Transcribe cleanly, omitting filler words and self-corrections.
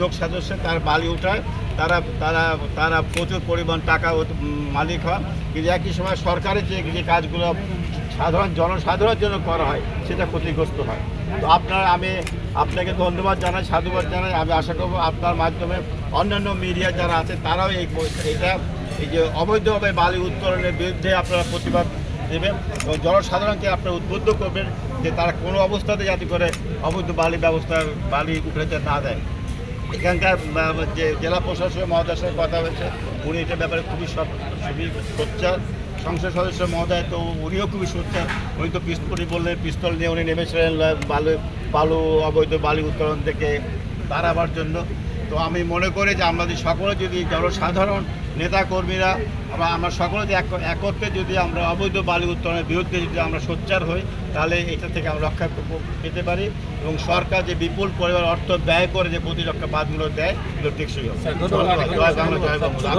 যোগ সদস্য তার বালি উঠায়, তারা তারা তারা প্রচুর পরিমাণ টাকা মালিক হয়, কিন্তু একই সময় সরকারের যে কাজগুলো জনসাধারণের জন্য করা হয় সেটা ক্ষতিগ্রস্ত হয়। তো আমি আপনাকে ধন্যবাদ জানাই, সাধুবাদ জানাই। আমি আশা করব আপনার মাধ্যমে অন্যান্য মিডিয়া যারা আছে তারাও এই যে অবৈধভাবে বালি উত্তোলনের বিরুদ্ধে আপনারা প্রতিবাদ দেবেন এবং জনসাধারণকে আপনারা উদ্বুদ্ধ করবেন যে তারা কোনো অবস্থাতে যাতে করে অবৈধ বালি উঠে না দেয়। এখানকার যে জেলা প্রশাসক মহোদয়ের সাথে কথা হয়েছে, উনি এটার ব্যাপারে খুবই সোচ্চার। সংসদ সদস্য মহোদয় তো উনিও খুবই সোচ্চার। উনি তো পিস্তল নিয়ে উনি নেমেছিলেন বালু অবৈধ বালি উত্তোলন থেকে তাড়াবার জন্য। তো আমি মনে করি যে আমাদের সকলে যদি জনসাধারণ নেতাকর্মীরা আমরা সকলে যদি একত্রে যদি আমরা অবৈধ বালি উত্তোলনের বিরুদ্ধে যদি আমরা সোচ্চার হই, তাহলে এটা থেকে আমরা রক্ষা পেতে পারি এবং সরকার যে বিপুল পরিমাণ অর্থ ব্যয় করে যে প্রতিরক্ষা বাঁধগুলো দেয় এগুলো টেকসই হবে। জয় বাংলা, জয় বাংলা।